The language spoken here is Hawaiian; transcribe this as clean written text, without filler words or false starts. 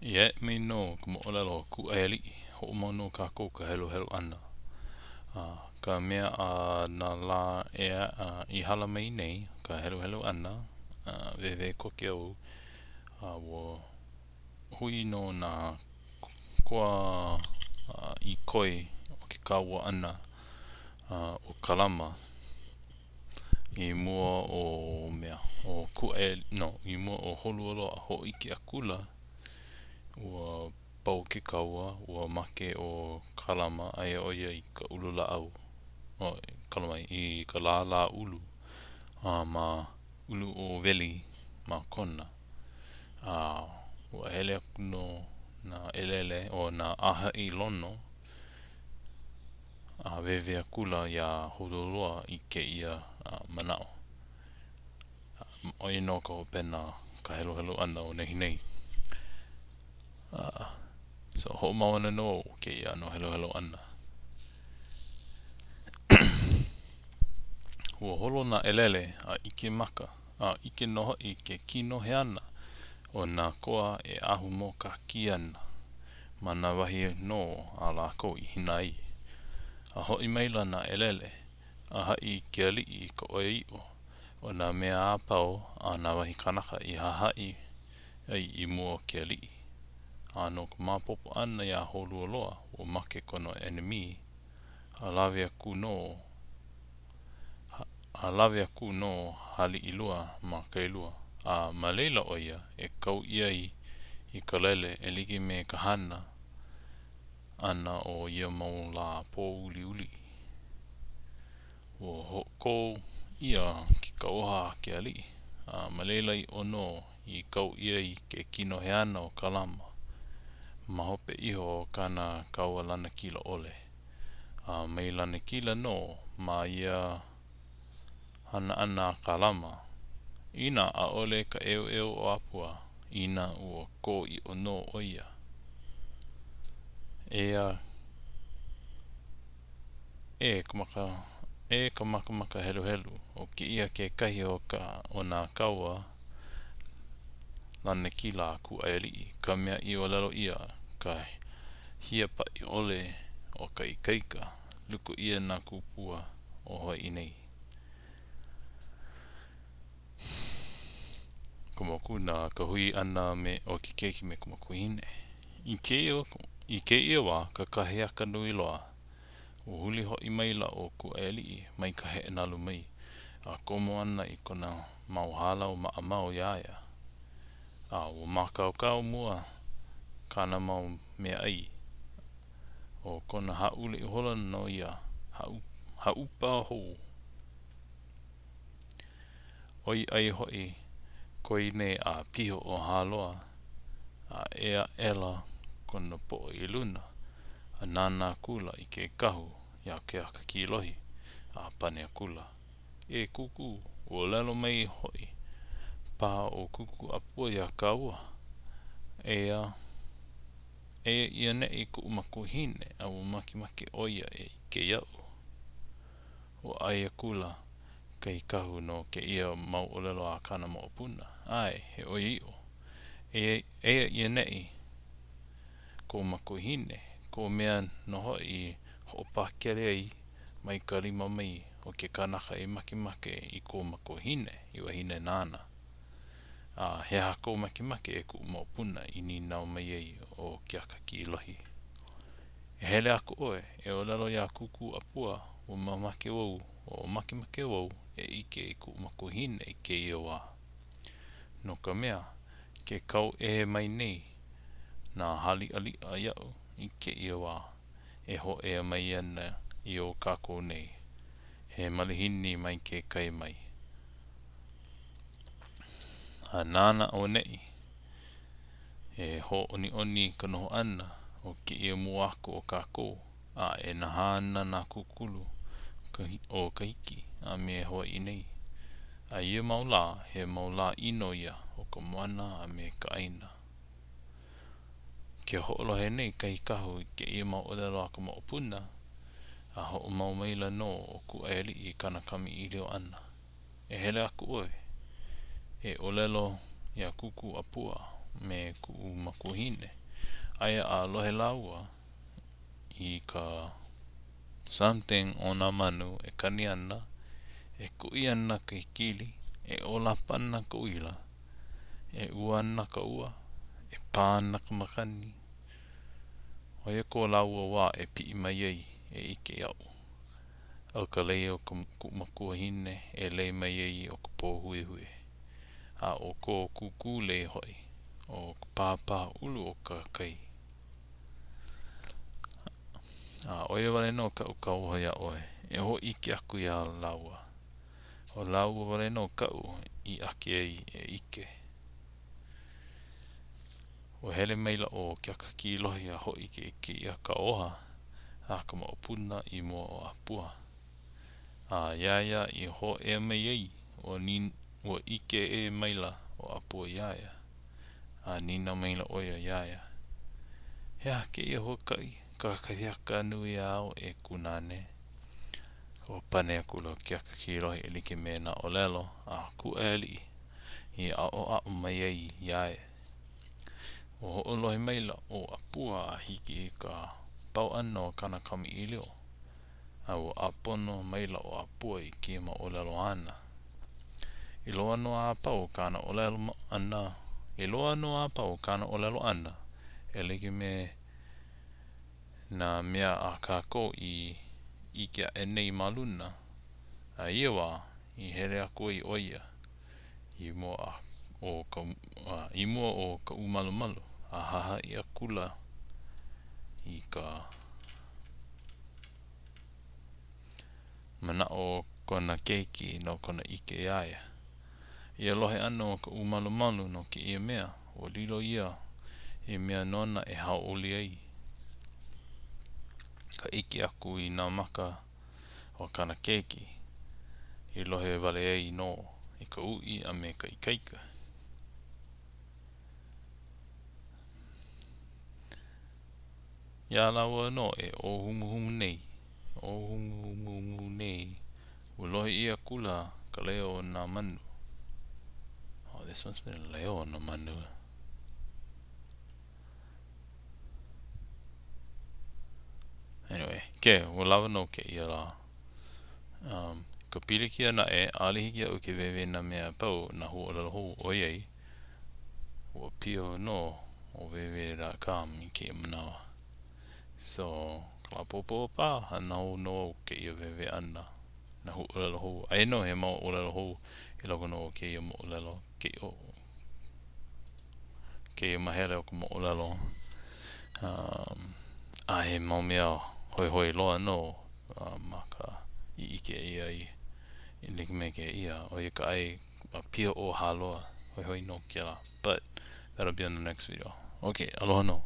Ie me no ka moolelo Kuaialii ho mono ka ko ka helo ana. Ka mea na la I hala mai nei ka helo ana ve koke au wo hui no na koa I koi o ke kaua ana o Kalama I mua o mea o Kuaialii no I mua o Holualoa ho I Keakula ua pau ke kaua ua make o Kalama ai oia I ka ulu la au o Kalama I ka la ulu ma ulu o veli ma kona ua hele aku no na elele o na aha I lono veve akula ia Holualoa I ke ia manao oi no ka hopena ka helo ana o nehi nei so ho mawana no ke ia no helo ana ua holo na elele ike maka ike noho I ke kino he ana o na koa ahu mo ka ki ana ma na wahi no a lako I hina ai hoi maila na elele hai Keali'i ka oe i'o o na mea apau na wahi kanaka I hahai ai I mua Keali'i no ka mapopo ana ia Holualoa o make kono enemi lawe aku no Haliilua ma Kailua ma leila o ia kau ia I ka lele like me ka hana ana o ia mau la po uli o ko ia ki ka oha Keali'i ma leila I ono I kau ia I ke kino he ana o Kalama ma hope iho o kana kaua lana kila ole mai lana kila no ma ia hana ana Kalama ina ole ka eo o Apua ina ua ko I ono o ia ea ka maka helu o ke ia ke kahi o na kaua lana kila Kuaialii ka mea I olelo ia ka hia pa I ole o ka ikaika luku ia na kupua o hoi I nei kumoku na ka hui ana me o ki keiki me kumoku hine I ke ia wa ka kahe aka nui loa o huli hoi maila o Kuaialii mai ka he nalu mai komo ana I kona mau halau ma mau iaia o makaukau mua kana mau mea ai o kona haule I hola no ia haupa hou oi ai hoi koine piho o haloa ea ela kona po I luna nana kula I ke kahu ia Keakakilohi pane kula kuku o lelo mai hoi pa o kuku Apua ia kaua ea ia nei ku makuhine au makimaki oia ke iau o aia kula kai kahu no ke ia mau olelo a kana mo puna ai he oi i'o ia nei ko makuhine ko mea noho I ho'opakele ai mai ka lima mai o ke kanaka makimake I ko makuhine I wahine nana he hako makimake ku mo puna I ninau mai ai o Keakakilohi hele aku oe olelo ia kuku Apua o mamake wau o makimake wau ike ku makuhine I ke ia wa no ka mea ke kau mai nei na halialia iau I ke ia wa ho mai ana I o kako nei he malihini mai ke kai mai nana o nei ho oni ka noho ana o ke ia mua ako o kako na hana na kukulu o ka hiki me hoa I nei ia maula he maula ino ia o ka moana me ka aina ke ho'olohe nei kai kahu ke ia mau olelo a ka mo'opuna ho mau maila no o Kuaialii kana kami I leo ana hele aku oe olelo ia kuku Apua me ku makuhine. Aia a lohe laua I ka something o nā manu e kani ana, e kui ana ka kili, e olapa ana ka uila, e ua ana ka ua, e pā ana ka makani. O ia ko laua wā e pi mai ai e ike au. Au ka lei o ka makuahine e lei mai ai o ka pō hui hui. A o ko kuku le hoi, o ka pāpā ulu o ka kai. A oia wale no ka ukau hoia oe, e ho ike aku ia laua. O laua wale no kau I ake ai e ike. O hele meila o Keakakilohi a ho ike ia ka oha, a ka maopuna I mua o Apua. A iaia I ho e mai ai, o ike e maila o Apua iaia. A nina maila oia iaia. Hea ke ia ho kai, ka kahiaka nui au e kunane. O pane akula Keakakilohi e like me na Moolelo a Kuaialii I a o mai ai iae. O ho'olohi maila o Apua a hiki I ka pau ana o kana kami ilio. A o apono maila o Apua I kia Moolelo ana. I loa no a pau kana Moolelo ana. I loa no a pau kana Moolelo ana. E like me na mea a kako I kia enei maluna. A iwa I hele aku I oia. I mua o ka umalu malu. A haha I akula I ka mana o kona keiki no kona ike iaia. Ia lohe ano o ka umalu malu no ki ia mea. O lilo ia I mea nona e hao oli ai. Ka ike aku I nā maka o kana keiki. I lohe wale ai no I ka ui a me ka ikaika. Ia lawa no e o humu nei. O humu nei. U lohe ia kula ka leo o nā manu. Oh, this one's been leo o nā manu. Anyway, ke, o lawa no ke ia la. Ka pilikia na e alihi au ke wewe na mea pau na Holualoa oiei. O pio no o wewe ra kam I ke manawa. So, ka popo pa hanau no ke ia wewe ana. Na Holualoa. Ai no he mau Holualoa I loko no ke ia Moolelo. Ke ia mahele o ka Moolelo. A he mau mea hoi loa no. Maka I ike ia I like me ke ia. O ia ka ai pia o haloa. Hoi no kia la. But, that'll be on the next video. Okay, aloha no.